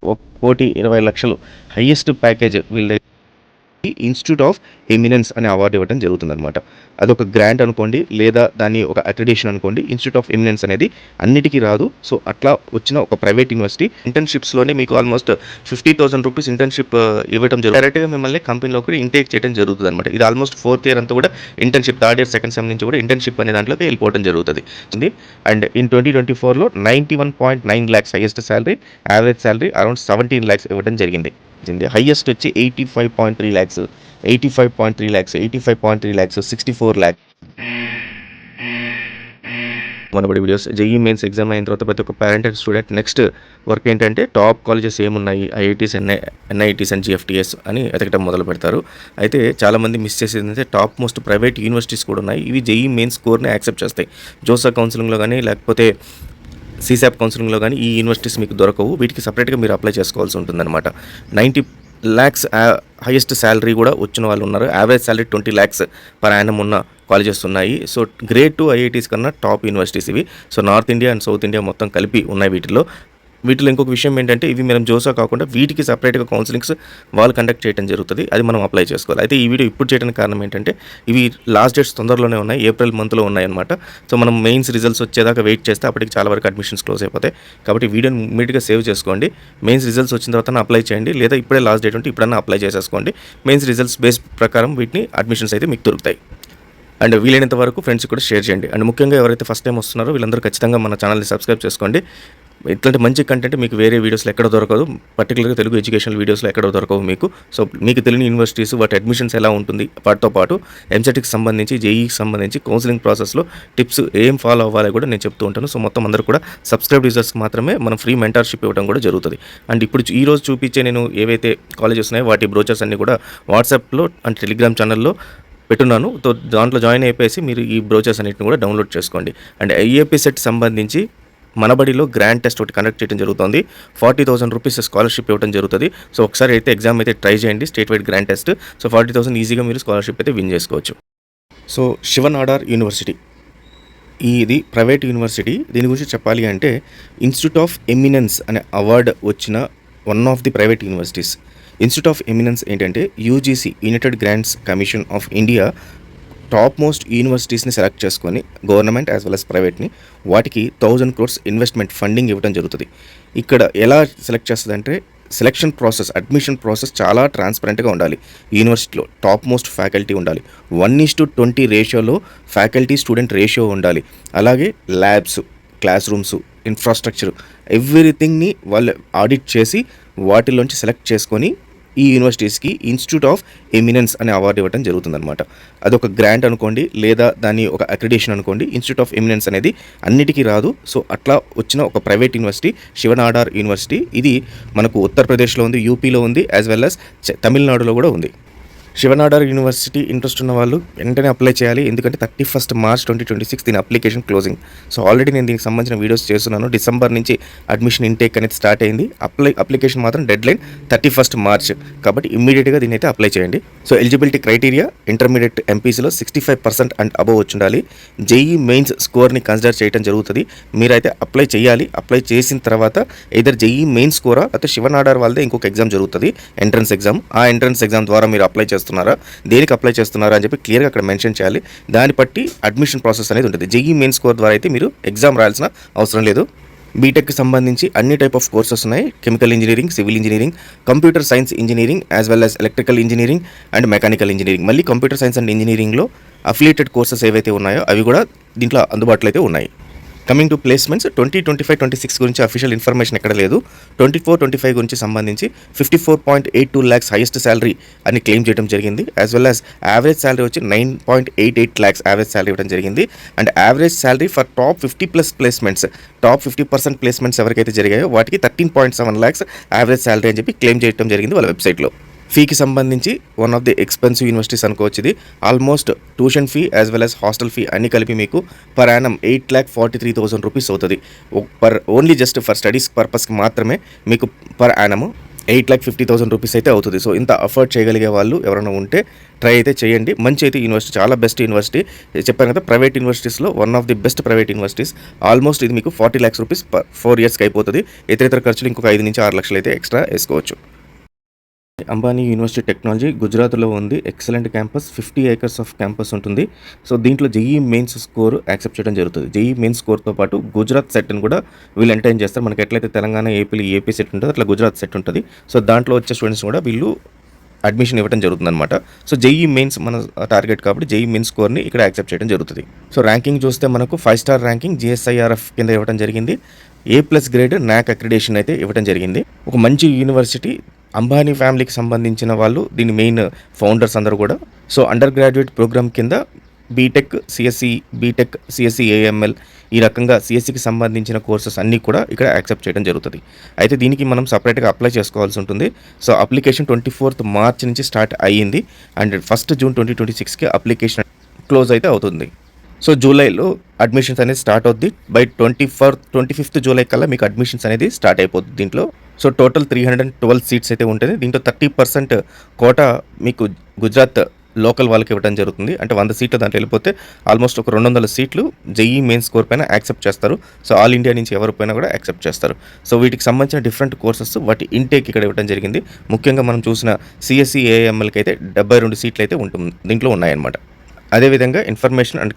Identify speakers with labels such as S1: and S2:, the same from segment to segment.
S1: 1,20,00,000 highest package వీళ్ళ institute of eminence అనే award ఇవ్వడం జరుగుతుందన్నమాట. అదొక గ్రాంట్ అనుకోండి, లేదా దాన్ని ఒక అక్రిడేషన్ అనుకోండి. ఇన్స్టిట్యూట్ ఆఫ్ ఎమినెన్స్ అనేది అన్నిటికీ రాదు. సో అట్లా వచ్చిన ఒక ప్రైవేట్ యూనివర్సిటీ. ఇంటర్న్షిప్స్లోనే మీకు ఆల్మోస్ట్ 50,000 రూపీస్ ఇంటర్న్షిప్ ఇవ్వడం జరుగుతుంది. డైరెక్ట్గా మిమ్మల్ని కంపెనీలోకి ఇంటేక్ చేయడం జరుగుతుంది అనమాట. ఇది ఆల్మోస్ట్ 4th ఇయర్ అంతా కూడా internship, 3rd year 2nd sem నుంచి కూడా ఇంటర్న్షిప్ అనే దాంట్లోకి వెళ్ళిపోవడం జరుగుతుంది. అండ్ ఇన్ 2024లో 91.9 lakhs highest salary, average salary around 17 lakhs ఇవ్వడం జరిగింది. హైయెస్ట్ వచ్చి 85.3 lakhs, 85.3 lakhs, 85.3 lakhs, 64 lakhs. మనబడి వీడియోస్ జేఈ మెయిన్స్ ఎగ్జామ్ అయిన తర్వాత ప్రతి ఒక్క parent and student next work ఏంటంటే టాప్ కాలేజెస్ ఏమున్నాయి, ఐఐటీస్, ఎన్ఐటీస్ అండ్ జిఎఫ్టీఎస్ అని ఎతకడం మొదలు పెడతారు. అయితే చాలామంది మిస్ చేసేది ఏంటంటే టాప్ మోస్ట్ ప్రైవేట్ యూనివర్సిటీస్ కూడా ఉన్నాయి. ఇవి జేఈ మెయిన్స్ స్కోర్ని యాక్సెప్ట్ చేస్తాయి. జోసా కౌన్సిలింగ్లో కానీ లేకపోతే సీసాప్ కౌన్సిలింగ్లో కానీ ఈ యూనివర్సిటీస్ మీకు దొరకవు. వీటికి సపరేట్గా మీరు అప్లై చేసుకోవాల్సి ఉంటుందన్నమాట. 90 lakhs హైయెస్ట్ శాలరీ కూడా వచ్చిన వాళ్ళు ఉన్నారు. Average salary 20 lakhs per annum ఉన్న కాలేజెస్ ఉన్నాయి. సో గ్రేడ్ 2 ఐఐటీస్ కన్నా టాప్ యూనివర్సిటీస్ ఇవి. So north India and south India మొత్తం కలిపి ఉన్నాయి వీటిలో ఇంకొక విషయం ఏంటంటే ఇవి మనం జోసా కాకుండా వీటికి సపరేట్గా కౌన్సిలింగ్స్ వాళ్ళు కండక్ట్ చేయడం జరుగుతుంది. అది మనం అప్లై చేసుకోవాలి. అయితే ఈ వీడియో ఇప్పుడు చేయడానికి కారణం ఏంటంటే ఇవి లాస్ట్ డేట్స్ తొందరలోనే ఉన్నాయి, ఏప్రిల్ మంత్లో ఉన్నాయన్నమాట. సో మనం మెయిన్స్ రిజల్ట్స్ వచ్చేదాకా వెయిట్ చేస్తే అప్పటికి చాలా వరకు అడ్మిషన్స్ క్లోజ్ అయిపోతాయి. కాబట్టి వీడియోని ఇమీడియట్గా సేవ్ చేసుకోండి. మెయిన్స్ రిజల్ట్స్ వచ్చిన తర్వాత అప్లై చేయండి, లేదా ఇప్పుడే లాస్ట్ డేట్ ఉంటే ఇప్పుడన్నా అప్లై చేసేసుకోండి. మెయిన్స్ రిజల్ట్స్ బేస్ ప్రకారం వీటిని అడ్మిషన్స్ అయితే మీకు దొరుకుతాయి. అండ్ వీలైనంత వరకు ఫ్రెండ్స్ కూడా షేర్ చేయండి. అండ్ ముఖ్యంగా ఎవరైతే ఫస్ట్ టైం వస్తున్నారో వీళ్ళందరూ ఖచ్చితంగా మన ఛానల్ని సబ్స్క్రైబ్ చేసుకోండి. ఇట్లాంటి మంచి కంటెంట్ మీకు వేరే వీడియోస్లో ఎక్కడ దొరకదు, పర్టికులర్గా తెలుగు ఎడ్యుకేషనల్ వీడియోస్లో ఎక్కడ దొరకవు మీకు. సో మీకు తెలియని యూనివర్సిటీస్, వాటి అడ్మిషన్స్ ఎలా ఉంటుంది, వాటితో పాటు ఎంసెట్కి సంబంధించి, జేఈకి సంబంధించి కౌన్సిలింగ్ ప్రాసెస్లో టిప్స్ ఏం ఫాలో అవ్వాలి కూడా నేను చెప్తూ ఉంటాను. సో మొత్తం అందరూ కూడా సబ్స్క్రైబ్ యూజర్స్కి మాత్రమే మనం ఫ్రీ మెంటర్షిప్ ఇవ్వడం కూడా జరుగుతుంది. అండ్ ఇప్పుడు ఈరోజు చూపించే నేను ఏవైతే కాలేజెస్ ఉన్నాయో వాటి బ్రోచర్స్ అన్నీ కూడా వాట్సాప్లో అండ్ టెలిగ్రామ్ ఛానల్లో పెట్టున్నాను. దాంట్లో జాయిన్ అయిపోయి మీరు ఈ బ్రోచర్స్ అన్నిటిని కూడా డౌన్లోడ్ చేసుకోండి. అండ్ ఐఏపీ సెట్ సంబంధించి మనబడిలో గ్రాండ్ టెస్ట్ ఒకటి కండక్ట్ చేయడం జరుగుతుంది. 40,000 రూపీస్ స్కాలర్షిప్ ఇవ్వడం జరుగుతుంది. సో ఒకసారి అయితే ఎగ్జామ్ అయితే ట్రై చేయండి, state wide grand test. So 40,000 ఈజీగా మీరు స్కాలర్షిప్ అయితే విన్ చేసుకోవచ్చు. సో శివనాడార్ యూనివర్సిటీ ఇది ప్రైవేట్ యూనివర్సిటీ. దీని గురించి చెప్పాలి అంటే ఇన్స్టిట్యూట్ ఆఫ్ ఎమినెన్స్ అనే అవార్డు వచ్చిన one of the private universities. Institute of eminence ఏంటంటే UGC, united grants commission of India top most యూనివర్సిటీస్ని సెలెక్ట్ చేసుకొని గవర్నమెంట్ యాజ్ వెల్ as ప్రైవేట్ని వాటికి 1,000 crores ఇన్వెస్ట్మెంట్ ఫండింగ్ ఇవ్వడం జరుగుతుంది. ఇక్కడ ఎలా సెలెక్ట్ చేస్తుందంటే సెలెక్షన్ ప్రాసెస్, అడ్మిషన్ ప్రాసెస్ చాలా ట్రాన్స్పరెంట్గా ఉండాలి. యూనివర్సిటీలో టాప్ మోస్ట్ ఫ్యాకల్టీ ఉండాలి. 1:20 రేషియోలో ఫ్యాకల్టీ స్టూడెంట్ రేషియో ఉండాలి. అలాగే ల్యాబ్స్, క్లాస్ రూమ్స్, ఇన్ఫ్రాస్ట్రక్చర్, ఎవ్రీథింగ్ని వాళ్ళు ఆడిట్ చేసి వాటిలోంచి సెలెక్ట్ చేసుకొని ఈ యూనివర్సిటీస్కి ఇన్స్టిట్యూట్ ఆఫ్ ఎమినెన్స్ అనే అవార్డు ఇవ్వడం జరుగుతుందన్నమాట. అదొక గ్రాంట్ అనుకోండి, లేదా దాన్ని ఒక అక్రిడేషన్ అనుకోండి. ఇన్స్టిట్యూట్ ఆఫ్ ఎమినెన్స్ అనేది అన్నిటికీ రాదు. సో అట్లా వచ్చిన ఒక ప్రైవేట్ యూనివర్సిటీ శివనాడార్ యూనివర్సిటీ. ఇది మనకు ఉత్తరప్రదేశ్లో ఉంది, యూపీలో ఉంది, యాజ్ వెల్ as తమిళనాడులో కూడా ఉంది. శివనాడార్ యూనివర్సిటీ ఇంట్రెస్ట్ ఉన్న వాళ్ళు వెంటనే అప్లై చేయాలి. ఎందుకంటే 31st March 2026 దీని అప్లికేషన్ క్లోజింగ్. సో ఆల్రెడీ నేను దీనికి సంబంధించిన వీడియోస్ చేస్తున్నాను. డిసెంబర్ నుంచి అడ్మిషన్ ఇంటేక్ అనేది స్టార్ట్ అయింది. అప్లికేషన్ మాత్రం డెడ్ లైన్ 31st March. కాబట్టి ఇమ్మీడియట్గా దీని అయితే అప్లై చేయండి. సో ఎలిజిబిలిటీ క్రైటీరియా ఇంటర్మీడియట్ ఎంపీసీలో 65% అండ్ అబవ్ వచ్చి ఉండాలి. జేఈ మెయిన్స్ స్కోర్ని కన్సిడర్ చేయడం జరుగుతుంది. మీరైతే అప్లై చేయాలి. అప్లై చేసిన తర్వాత ఇదర్ జేఈ మెయిన్ స్కోరా అయితే శివనాడార్ వాళ్ళదే ఇంకొక ఎగ్జామ్ జరుగుతుంది, ఎంట్రన్స్ ఎగ్జామ్. ఆ ఎంట్రన్స్ ఎగ్జామ్ ద్వారా మీరు అప్లై చేస్తున్నారా, దేనికి అప్లై చేస్తున్నారా అని చెప్పి క్లియర్గా అక్కడ మెన్షన్ చేయాలి. దాన్ని బట్టి అడ్మిషన్ ప్రాసెస్ అనేది ఉంటుంది. జేఈ మెయిన్ స్కోర్ ద్వారా అయితే మీరు ఎగ్జామ్ రాయాల్సిన అవసరం లేదు. బీటెక్కి సంబంధించి అన్ని టైప్ ఆఫ్ కోర్సెస్ ఉన్నాయి. Chemical engineering, civil engineering, computer science engineering, as well as electrical engineering and mechanical engineering. మళ్ళీ కంప్యూటర్ సైన్స్ అండ్ ఇంజనీరింగ్లో అఫిలియేటెడ్ కోర్సెస్ ఏవైతే ఉన్నాయో అవి కూడా దీంట్లో అందుబాటులో అయితే ఉన్నాయి. కమింగ్ టు ప్లేస్మెంట్స్, 2025-26 గురించి అఫీషియల్ ఇన్ఫర్మేషన్ ఎక్కడ లేదు. 24-25 గురించి సంబంధించి 54.82 lakhs హైయెస్ట్ శాలరీ అని క్లెయిమ్ చేయడం జరిగింది. As well as average salary వచ్చి 9.88 lakhs యావరేజ్ శాలరీ ఇవ్వడం జరిగింది. And average salary for top 50+ placements, top 50% placements ఎవరికైతే జరిగాయో వాటికి 13.7 lakhs యావరేజ్ శాలరీ అని చెప్పి క్లెయిమ్ చేయడం జరిగింది వాళ్ళ వెబ్సైట్లో. ఫీకి సంబంధించి one of the expensive universities అనుకోవచ్చు ఇది. Almost tuition fee as well as hostel fee అన్ని కలిపి మీకు పర్ యానం 8,43,000 రూపీస్ అవుతుంది. ఓన్లీ జస్ట్ ఫర్ స్టడీస్ పర్పస్కి మాత్రమే మీకు పర్ యానము 8,50,000 రూపీస్ అయితే అవుతుంది. సో ఇంత అఫోర్డ్ చేయగలిగే వాళ్ళు ఎవరైనా ఉంటే ట్రై అయితే చేయండి. మంచి అయితే యూనివర్సిటీ, చాలా బెస్ట్ యూనివర్సిటీ. చెప్పాను కదా, ప్రైవేట్ యూనివర్సిటీస్‌లో one of the best private universities. Almost ఇది మీకు 40 lakhs రూపీస్ 4 ఇయర్స్‌కి అయిపోతది. ఇతరితర ఖర్చులు ఇంకొక 5-6 లక్షలు అయితే ఎక్స్ట్రా ఏసుకోవచ్చు. అంబానీ యూనివర్సిటీ టెక్నాలజీ గుజరాత్లో ఉంది. Excellent campus, 50 acres off campus ఉంటుంది. సో దీంట్లో జేఈఈ మెయిన్స్ స్కోర్ యాక్సెప్ట్ చేయడం జరుగుతుంది. జేఈఈ మెయిన్స్ స్కోర్తో పాటు గుజరాత్ సెట్ని కూడా వీళ్ళు ఎంటైన్ చేస్తారు. మనకి ఎట్లయితే తెలంగాణ, ఏపీ సెట్ ఉంటుందో అట్లా గుజరాత్ సెట్ ఉంటుంది. సో దాంట్లో వచ్చే స్టూడెంట్స్ కూడా వీళ్ళు అడ్మిషన్ ఇవ్వడం జరుగుతుందన్నమాట. సో జేఈఈ మెయిన్స్ మన టార్గెట్ కాబట్టి జేఈఈ మెయిన్స్ స్కోర్ని ఇక్కడ యాక్సెప్ట్ చేయడం జరుగుతుంది. సో ర్యాంకింగ్ చూస్తే మనకు 5 స్టార్ ర్యాంకింగ్ జిఎస్ఐఆర్ఎఫ్ కింద ఇవ్వడం జరిగింది. A+ గ్రేడ్ నాక్ అక్రిడేషన్ అయితే ఇవ్వడం జరిగింది. ఒక మంచి యూనివర్సిటీ. అంబానీ ఫ్యామిలీకి సంబంధించిన వాళ్ళు దీని మెయిన్ ఫౌండర్స్ అందరూ కూడా. సో అండర్ గ్రాడ్యుయేట్ ప్రోగ్రామ్ కింద బీటెక్ సిఎస్సి ఏఎంఎల్ ఈ రకంగా సిఎస్సికి సంబంధించిన కోర్సెస్ అన్నీ కూడా ఇక్కడ యాక్సెప్ట్ చేయడం జరుగుతుంది. అయితే దీనికి మనం సపరేట్గా అప్లై చేసుకోవాల్సి ఉంటుంది. సో అప్లికేషన్ 24th మార్చ్ నుంచి స్టార్ట్ అయ్యింది అండ్ 1st జూన్ 2026కి అప్లికేషన్ క్లోజ్ అయితే అవుతుంది. సో జూలైలో అడ్మిషన్స్ అనేది స్టార్ట్ అవుద్ది. బై 25th జూలై కల్లా మీకు అడ్మిషన్స్ అనేది స్టార్ట్ అయిపోతుంది దీంట్లో. సో టోటల్ 312 సీట్స్ అయితే ఉంటుంది. దీంట్లో 30% కోటా మీకు గుజరాత్ లోకల్ వాళ్ళకి ఇవ్వడం జరుగుతుంది. అంటే 100 సీట్లు దాంట్లో వెళ్ళిపోతే ఆల్మోస్ట్ ఒక 200 సీట్లు జేఈఈ మెయిన్ స్కోర్ పైన యాక్సెప్ట్ చేస్తారు. సో ఆల్ ఇండియా నుంచి ఎవరిపైనా కూడా యాక్సెప్ట్ చేస్తారు. సో వీటికి సంబంధించిన డిఫరెంట్ కోర్సెస్ వాటి ఇంటేక్ ఇక్కడ ఇవ్వడం జరిగింది. ముఖ్యంగా మనం చూసిన సిఎస్సి ఏఎంఎల్కి అయితే 72 సీట్లు అయితే దీంట్లో ఉన్నాయన్నమాట. అదేవిధంగా ఇన్ఫర్మేషన్ అండ్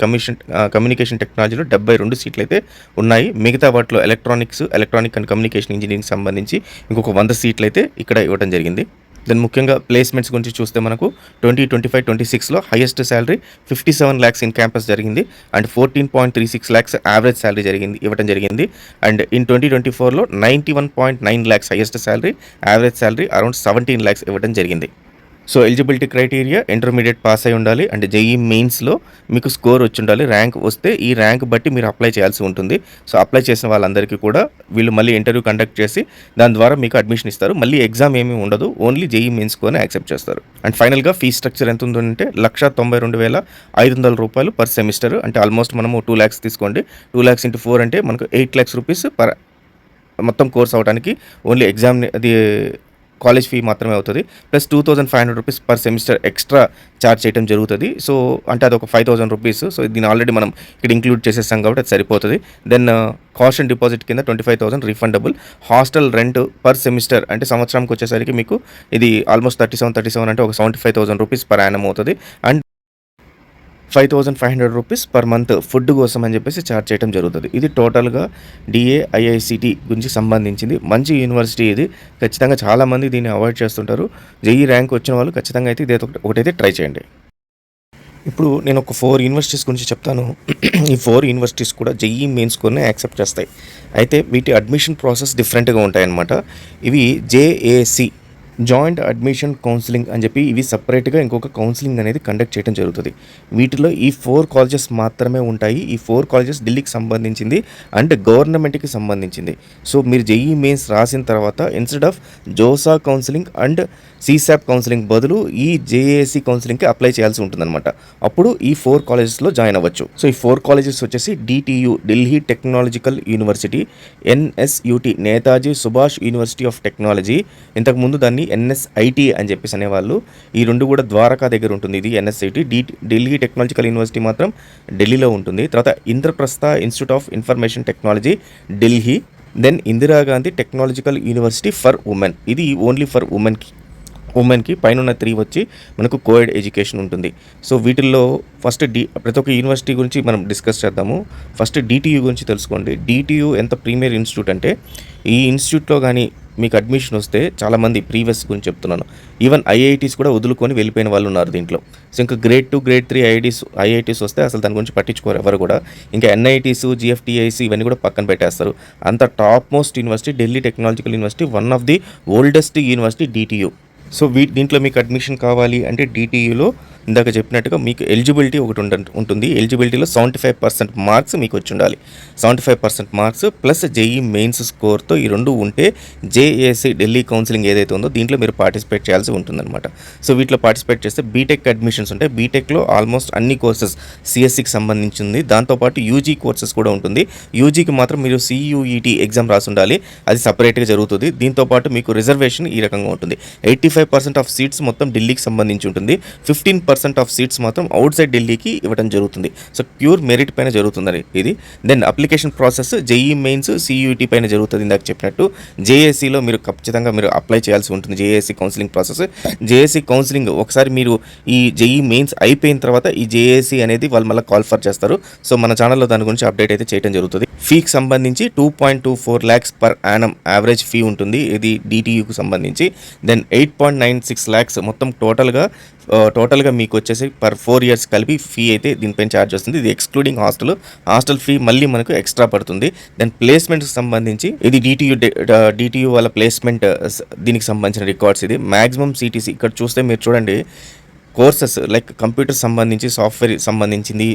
S1: కమ్యూనికేషన్ టెక్నాలజీలో 72 సీట్లు అయితే ఉన్నాయి. మిగతా వాటిలో ఎలక్ట్రానిక్ అండ్ కమ్యూనికేషన్ ఇంజనీరింగ్ సంబంధించి ఇంకొక 100 సీట్లు అయితే ఇక్కడ ఇవ్వడం జరిగింది. దెన్ ముఖ్యంగా ప్లేస్మెంట్స్ గురించి చూస్తే మనకు 2025-26లో highest salary 57 lakhs in campus జరిగింది అండ్ 14.36 lakhs యావరేజ్ శాలరీ ఇవ్వడం జరిగింది. అండ్ ఇన్ 2024లో 91.9 lakhs highest salary, average salary around 17 lakhs ఇవ్వడం జరిగింది. So eligibility criteria intermediate pass అయి ఉండాలి అండ్ జేఈఈ మెయిన్స్లో మీకు స్కోర్ వచ్చి ఉండాలి. ర్యాంక్ వస్తే ఈ ర్యాంక్ బట్టి మీరు అప్లై చేయాల్సి ఉంటుంది. సో అప్లై చేసిన వాళ్ళందరికీ కూడా వీళ్ళు మళ్ళీ ఇంటర్వ్యూ కండక్ట్ చేసి దాని ద్వారా మీకు అడ్మిషన్ ఇస్తారు. మళ్ళీ ఎగ్జామ్ ఏమీ ఉండదు, ఓన్లీ జేఈఈ మెయిన్స్ స్కోర్ని యాక్సెప్ట్ చేస్తారు. అండ్ ఫైనల్గా ఫీ స్ట్రక్చర్ ఎంత ఉందంటే 1,92,500 రూపాయలు పర్ సెమిస్టర్. అంటే ఆల్మోస్ట్ మనము 2 lakhs తీసుకోండి. 2 lakhs into 4 అంటే మనకు 8 lakhs రూపీస్ పర్ మొత్తం కోర్స్ అవడానికి ఓన్లీ ఎగ్జామ్ అది కాలేజ్ ఫీ మాత్రమే అవుతుంది. Plus 2,500 rupees per semester extra charge చేయడం జరుగుతుంది. సో అంటే అది ఒక 5,000 రూపీస్. సో దీన్ని ఆల్రెడీ మనం ఇక్కడ ఇంక్లూడ్ చేసేస్తాం కాబట్టి అది సరిపోతుంది. దెన్ కాషన్ డిపాజిట్ కింద 25,000 refundable. Hostel rent per semester అంటే సంవత్సరానికి వచ్చేసరికి మీకు ఇది ఆల్మోస్ట్ 37 అంటే ఒక 75,000 రూపీస్ పర్ యానం అవుతుంది. And 5,500 rupees per month food కోసం అని చెప్పేసి ఛార్జ్ చేయడం జరుగుతుంది. ఇది టోటల్గా DAIICT గురించి సంబంధించింది. మంచి యూనివర్సిటీ ఇది. ఖచ్చితంగా చాలామంది దీన్ని అవాయిడ్ చేస్తుంటారు. జేఈ ర్యాంక్ వచ్చిన వాళ్ళు ఖచ్చితంగా అయితే ఇదే ఒకటైతే ట్రై చేయండి. ఇప్పుడు నేను ఒక 4 యూనివర్సిటీస్ గురించి చెప్తాను. ఈ 4 యూనివర్సిటీస్ కూడా జేఈఈ మెయిన్ స్కోర్ని యాక్సెప్ట్ చేస్తాయి. అయితే వీటి అడ్మిషన్ ప్రాసెస్ డిఫరెంట్గా ఉంటాయన్నమాట. ఇవి JAC జాయింట్ అడ్మిషన్ కౌన్సిలింగ్ అని చెప్పి ఇవి సపరేట్గా ఇంకొక కౌన్సిలింగ్ అనేది కండక్ట్ చేయడం జరుగుతుంది. వీటిలో ఈ 4 కాలేజెస్ మాత్రమే ఉంటాయి. ఈ 4 కాలేజెస్ ఢిల్లీకి సంబంధించింది అండ్ గవర్నమెంట్కి సంబంధించింది. సో మీరు జేఈఈ మెయిన్స్ రాసిన తర్వాత instead of JoSAA counselling and CSAP counselling బదులు ఈ JAC కౌన్సిలింగ్కి అప్లై చేయాల్సి ఉంటుందన్నమాట. అప్పుడు ఈ 4 కాలేజెస్లో జాయిన్ అవ్వచ్చు. సో ఈ 4 కాలేజెస్ వచ్చేసి DTU Delhi technological university, NSUT Netaji Subhas university of technology, ఇంతకుముందు దాన్ని NSIT అని చెప్పేసి అనేవాళ్ళు. ఈ రెండు కూడా ద్వారకా దగ్గర ఉంటుంది. ఇది NSIT. ఢిల్లీ టెక్నాలజికల్ యూనివర్సిటీ మాత్రం ఢిల్లీలో ఉంటుంది. తర్వాత Indraprastha institute of information technology Delhi. Then Indira Gandhi technological university for women. ఇది ఓన్లీ ఫర్ ఉమెన్కి. పైన 3 వచ్చి మనకు కోఎడ్ ఎడ్యుకేషన్ ఉంటుంది. సో వీటిల్లో ఫస్ట్ ప్రతి ఒక్క యూనివర్సిటీ గురించి మనం డిస్కస్ చేద్దాము. ఫస్ట్ DTU గురించి తెలుసుకోండి. DTU ఎంత ప్రీమియర్ ఇన్స్టిట్యూట్ అంటే ఈ ఇన్స్టిట్యూట్లో కానీ మీకు అడ్మిషన్ వస్తే చాలామంది ప్రీవియస్ గురించి చెప్తున్నాను, ఈవెన్ IITs కూడా వదులుకొని వెళ్ళిపోయిన వాళ్ళు ఉన్నారు దీంట్లో. సో ఇంకా గ్రేడ్ 2 గ్రేడ్ 3 IITs వస్తే అసలు దాని గురించి పట్టించుకోరు ఎవరు కూడా. ఇంకా NITs GFTIC ఇవన్నీ కూడా పక్కన పెట్టేస్తారు. అంత top most university Delhi technological university, one of the oldest university DTU. So దీంట్లో మీకు అడ్మిషన్ కావాలి అంటే DTUలో ఇందాక చెప్పినట్టుగా మీకు ఎలిజిబిలిటీ ఒకటి ఉంటుంది. ఎలిజిబిలిటీలో 75% మార్క్స్ మీకు వచ్చి ఉండాలి. 75% మార్క్స్ ప్లస్ జేఈ మెయిన్స్ స్కోర్తో ఈ రెండు ఉంటే జేఏసీ ఢిల్లీ కౌన్సిలింగ్ ఏదైతే ఉందో దీంట్లో మీరు పార్టిసిపేట్ చేయాల్సి ఉంటుందన్నమాట. సో వీటిలో పార్టిసిపేట్ చేస్తే బీటెక్ అడ్మిషన్స్ ఉంటాయి. బీటెక్లో ఆల్మోస్ట్ అన్ని కోర్సెస్ సిఎస్సికి సంబంధించింది. దాంతోపాటు యూజీ కోర్సెస్ కూడా ఉంటుంది. యూజీకి మాత్రం మీరు సియూఈటీ ఎగ్జామ్ రాసి ఉండాలి. అది సపరేట్గా జరుగుతుంది. దీంతోపాటు మీకు రిజర్వేషన్ ఈ రకంగా ఉంటుంది. 85% ఆఫ్ సీట్స్ మొత్తం ఢిల్లీకి సంబంధించి ఉంటుంది. 15% ఆఫ్ సీట్స్ మాత్రం అవుట్ సైడ్ ఢిల్లీకి ఇవ్వడం జరుగుతుంది. సో ప్యూర్ మెరిట్ పైన జరుగుతుంది ఇది. Then application process JEE mains CUET పైన జరుగుతుంది. ఇందాక చెప్పినట్టు జేఏసీలో మీరు ఖచ్చితంగా మీరు అప్లై చేయాల్సి ఉంటుంది. JAC counselling process. JAC counselling ఒకసారి మీరు ఈ జేఈ మెయిన్స్ అయిపోయిన తర్వాత ఈ జేఏసీ అనేది వాళ్ళు మళ్ళీ కాల్ఫర్ చేస్తారు. సో మన ఛానల్లో దాని గురించి అప్డేట్ అయితే చేయడం జరుగుతుంది. ఫీకి సంబంధించి 2.24 lakhs per annum average fee ఉంటుంది. ఇది డిటియూకి సంబంధించి. దెన్ 8.96 lakhs మొత్తం టోటల్గా మీకు వచ్చేసి పర్ 4 years కలిపి ఫీ అయితే దీనిపైన ఛార్జ్ వస్తుంది. ఇది ఎక్స్క్లూడింగ్ హాస్టల్ ఫీ మళ్ళీ మనకు ఎక్స్ట్రా పడుతుంది. దెన్ ప్లేస్మెంట్కి సంబంధించి ఇది డిటియూ వాళ్ళ ప్లేస్మెంట్ దీనికి సంబంధించిన రికార్డ్స్. ఇది మ్యాక్సిమం సిటీసీ ఇక్కడ చూస్తే మీరు చూడండి కోర్సెస్ లైక్ కంప్యూటర్ సంబంధించి, సాఫ్ట్వేర్ సంబంధించింది,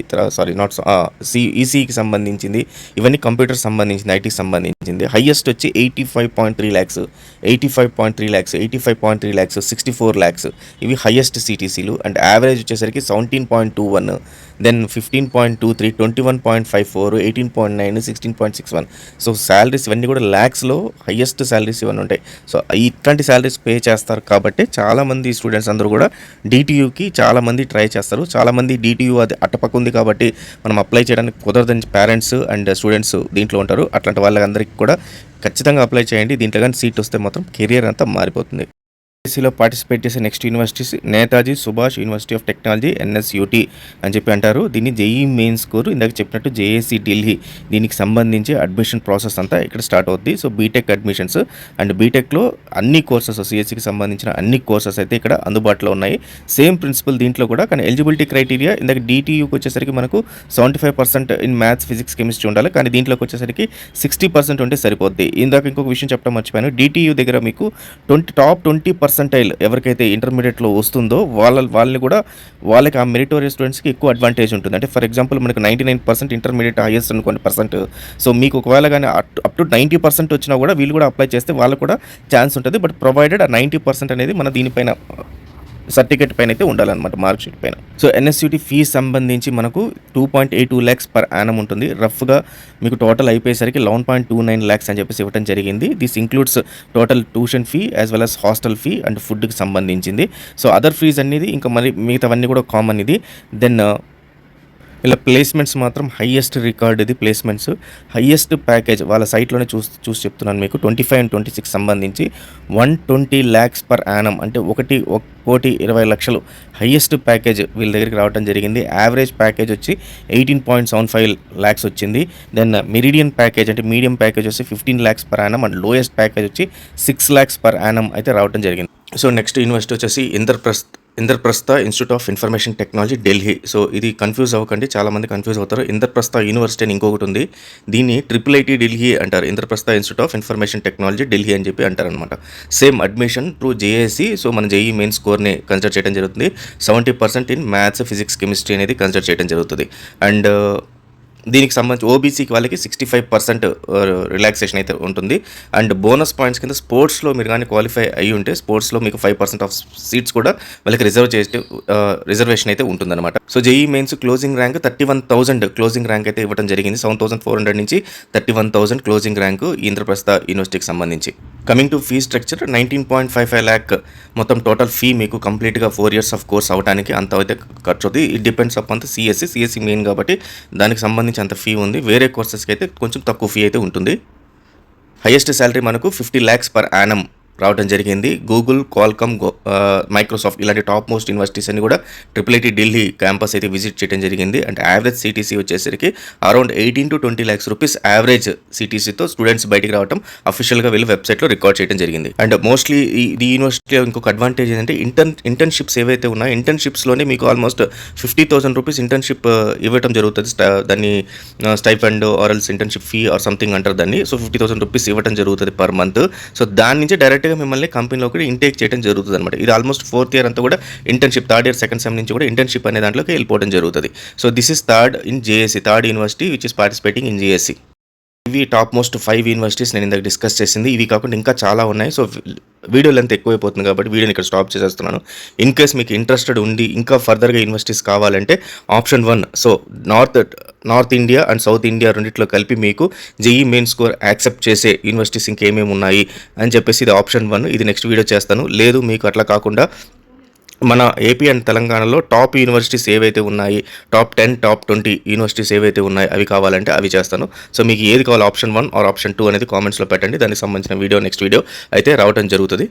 S1: ఈసీకి సంబంధించింది, ఇవన్నీ కంప్యూటర్ సంబంధించింది, ఐటీకి సంబంధించింది. హైయెస్ట్ వచ్చి 85.3 lakhs, 85.3 lakhs, 64 lakhs ఇవి హైయెస్ట్ సిటీసీలు. అండ్ యావరేజ్ వచ్చేసరికి 17.21, దెన్ 15.23, 21.54, 18.9, 16.61. సో శాలరీస్ ఇవన్నీ కూడా ల్యాక్స్లో హైయెస్ట్ శాలరీస్ ఇవన్నీ ఉంటాయి. సో ఇట్లాంటి శాలరీస్ పే చేస్తారు కాబట్టి చాలామంది స్టూడెంట్స్ అందరూ కూడా డిటియూకి చాలామంది ట్రై చేస్తారు. చాలామంది డిటియూ అది అట్టపక్క ఉంది కాబట్టి మనం అప్లై చేయడానికి కుదరదని పేరెంట్స్ అండ్ స్టూడెంట్స్ దీంట్లో ఉంటారు. అట్లాంటి వాళ్ళందరికీ కూడా ఖచ్చితంగా అప్లై చేయండి. దీంట్లో కానీ సీట్ వస్తే మాత్రం కెరియర్ అంతా మారిపోతుంది. లో పార్టిసిపేట్ చేసే next universities Netaji Subhas university of technology NSUT అని చెప్పి అంటారు. దీన్ని జేఈ మెయిన్ స్కోర్ ఇందాక చెప్పినట్టు జేఏసీ ఢిల్లీ దీనికి సంబంధించి అడ్మిషన్ ప్రాసెస్ అంతా ఇక్కడ స్టార్ట్ అవుద్ది. సో బీటెక్ అడ్మిషన్స్ అండ్ బీటెక్లో అన్ని కోర్సెస్ సిఎస్సికి సంబంధించిన అన్ని కోర్సెస్ అయితే ఇక్కడ అందుబాటులో ఉన్నాయి. సేమ్ ప్రిన్సిపల్ దీంట్లో కూడా. కానీ ఎలిజిబిలిటీ క్రైటీరియా ఇందాక డిటియూకి వచ్చేసరికి మనకు 75% ఇన్ మ్యాథ్స్, ఫిజిక్స్, కెమిస్ట్రీ ఉండాలి. కానీ దీంట్లోకి వచ్చేసరికి 60% ఉంటే సరిపోద్ది. ఇందాక ఇంకొక విషయం చెప్పడం మర్చిపోయాను. డిటియూ దగ్గర మీకు టాప్ 20% ఎవరికైతే ఇంటర్మీడియట్లో వస్తుందో వాళ్ళని కూడా వాళ్ళకి ఆ మెరిటోరియస్ స్టూడెంట్స్కి ఎక్కువ అడ్వాంటేజ్ ఉంటుంది. అంటే ఫర్ ఎగ్జాంపుల్ మనకు 99% ఇంటర్మీడియట్ హైయెస్ట్ అనుకోండి పర్సెంట్. సో మీకు ఒకవేళ కానీ అప్ టు 90% వచ్చినా కూడా వీళ్ళు కూడా అప్లై చేస్తే వాళ్ళకు కూడా ఛాన్స్ ఉంటుంది. బట్ ప్రొవైడెడ్ ఆ 90% అనేది మన దీనిపైన సర్టిఫికేట్ పైన అయితే ఉండాలన్నమాట, మార్క్ షీట్ పైన. సో ఎన్ఎస్యుటి ఫీ సంబంధించి మనకు 2.82 lakhs పర్ యానం ఉంటుంది. రఫ్గా మీకు టోటల్ అయిపోయేసరికి 11.29 lakhs అని చెప్పేసి ఇవ్వడం జరిగింది. This includes total tuition fee as well as hostel fee and ఫుడ్కి సంబంధించింది. సో అదర్ ఫీజ్ అనేది ఇంకా మరి మిగతావన్నీ కూడా కామన్ ఇది. దెన్ ఇలా ప్లేస్మెంట్స్ మాత్రం హైయెస్ట్ రికార్డ్ ఇది. ప్లేస్మెంట్స్ హైయెస్ట్ ప్యాకేజ్ వాళ్ళ సైట్లోనే చూసి చెప్తున్నాను మీకు. 25 and 26 సంబంధించి 120 lakhs పర్ యానం అంటే 1,20,00,000 హైయెస్ట్ ప్యాకేజ్ వీళ్ళ దగ్గరికి రావడం జరిగింది. యావరేజ్ ప్యాకేజ్ వచ్చి 18.75 lakhs వచ్చింది. దెన్ మెరిడియన్ ప్యాకేజ్ అంటే మీడియం ప్యాకేజ్ వచ్చి 15 lakhs per annum and lowest package వచ్చి 6 lakhs పర్ యానం అయితే రావడం జరిగింది. సో నెక్స్ట్ యూనివర్సిటీ వచ్చేసి Indraprastha institute of information technology Delhi. So ఇది కన్ఫ్యూజ్ అవ్వకండి, చాలామంది కన్ఫ్యూజ్ అవుతారు. ఇంద్రప్రస్థ యూనివర్సిటీ అని ఇంకొకటి ఉంది. దీన్ని IIIT ఢిల్లీ అంటారు. Indraprastha institute of information technology Delhi అని చెప్పి అంటారు అనమాట. Same admission through JAC. So మన జేఈ మెయిన్ స్కోర్ని కన్సిడర్ చేయడం జరుగుతుంది. 70% ఇన్ మ్యాథ్స్, ఫిజిక్స్, కెమిస్ట్రీ అనేది కన్సిడర్ చేయడం జరుగుతుంది. అండ్ దీనికి సంబంధించి ఓబీసీకి వాళ్ళకి 65% రిలాక్సేషన్ అయితే ఉంటుంది. అండ్ బోనస్ పాయింట్స్ కింద స్పోర్ట్స్లో మీరు కానీ క్వాలిఫై అయ్యి ఉంటే స్పోర్ట్స్లో మీకు 5% ఆఫ్ సీట్స్ కూడా వాళ్ళకి రిజర్వేషన్ అయితే ఉంటుందన్నమాట. So JEE mains closing rank 31,000 closing rank అయితే ఇవ్వడం జరిగింది. 7,400 నుంచి 31,000 క్లోజింగ్ ర్యాంకు ఇంద్రప్రస్థ యూనివర్సిటీకి సంబంధించి. Coming to fee structure 19.55 lakh మొత్తం టోటల్ ఫీ మీకు కంప్లీట్గా 4 years ఆఫ్ కోర్స్ అవడానికి అంత అయితే ఖర్చు అవుతుంది. It depends upon CSC main కాబట్టి దానికి సంబంధించి అంత ఫీ ఉంది. వేరే కోర్సెస్కి అయితే కొంచెం తక్కువ ఫీ అయితే ఉంటుంది. హైయెస్ట్ శాలరీ మనకు 50 lakhs పర్ యానం రావడం జరిగింది. గూగుల్, క్వాల్కమ్, మైక్రోసాఫ్ట్ ఇలాంటి టాప్ మోస్ట్ యూనివర్సిటీస్ అని కూడా IIIT ఢిల్లీ క్యాంపస్ అయితే విజిట్ చేయడం జరిగింది. అండ్ యావరేజ్ సిటీసీ వచ్చేసరికి around 18 to 20 lakhs rupees average సిటీసీతో స్టూడెంట్స్ బయటికి రావడం అఫీషియల్గా వీళ్ళు వెబ్సైట్లో రికార్డ్ చేయడం జరిగింది. అండ్ మోస్ట్లీ ఈ యూనివర్సిటీలో ఇంకొక అడ్వాంటేజ్ ఏంటంటే ఇంటర్న్షిప్స్ ఏవైతే ఉన్నాయో ఇంటర్న్షిప్స్లోనే మీకు ఆల్మోస్ట్ 50,000 రూపీస్ ఇంటర్న్షిప్ ఇవ్వడం జరుగుతుంది. దాన్ని stipend or else internship fee or something అంటారు దాన్ని. సో 50,000 రూపీస్ ఇవ్వడం జరుగుతుంది పర్ మంత్. సో దాని నుంచి డైరెక్ట్ డైరెక్ట్గా మిమ్మల్ని కంపెనీలో కూడా ఇంటేక్ చేయడం జరుగుతుంది అనమాట. ఇది ఆల్మోస్ట్ 4th ఇయర్ అంతా కూడా internship, 3rd year 2nd sem నుంచి కూడా ఇంటర్న్షిప్ అనే దాంట్లోకి వెళ్ళిపోవడం జరుగుతుంది. So this is third in JAC, third university which is participating in JAC. ఇవి టాప్ మోస్ట్ 5 యూనివర్సిటీస్ నేను ఇందాక డిస్కస్ చేసింది. ఇవి కాకుండా ఇంకా చాలా ఉన్నాయి. సో వీడియో లెంత్ ఎక్కువైపోతుంది కాబట్టి వీడియోని ఇక్కడ స్టాప్ చేసేస్తున్నాను. ఇన్ కేస్ మీకు ఇంట్రెస్టెడ్ ఉండి ఇంకా ఫర్దర్గా యూనివర్సిటీస్ కావాలంటే option 1, so north India and south India రెండిట్లో కలిపి మీకు జేఈ మెయిన్ స్కోర్ యాక్సెప్ట్ చేసే యూనివర్సిటీస్ ఇంకేమేమి ఉన్నాయి అని చెప్పేసి ఇది ఆప్షన్ 1. ఇది నెక్స్ట్ వీడియో చేస్తాను. లేదు మీకు అట్లా కాకుండా మన ఏపీ అండ్ తెలంగాణలో టాప్ యూనివర్సిటీస్ ఏవైతే ఉన్నాయి, టాప్ 10, టాప్ 20 యూనివర్సిటీస్ ఏవైతే ఉన్నాయి అవి కావాలంటే అవి చేస్తాను. సో మీకు ఏది కావాలి ఆప్షన్ 1 ఆర్ ఆప్షన్ 2 అనేది కామెంట్స్లో పెట్టండి. దానికి సంబంధించిన వీడియో నెక్స్ట్ వీడియో అయితే రావడం జరుగుతుంది.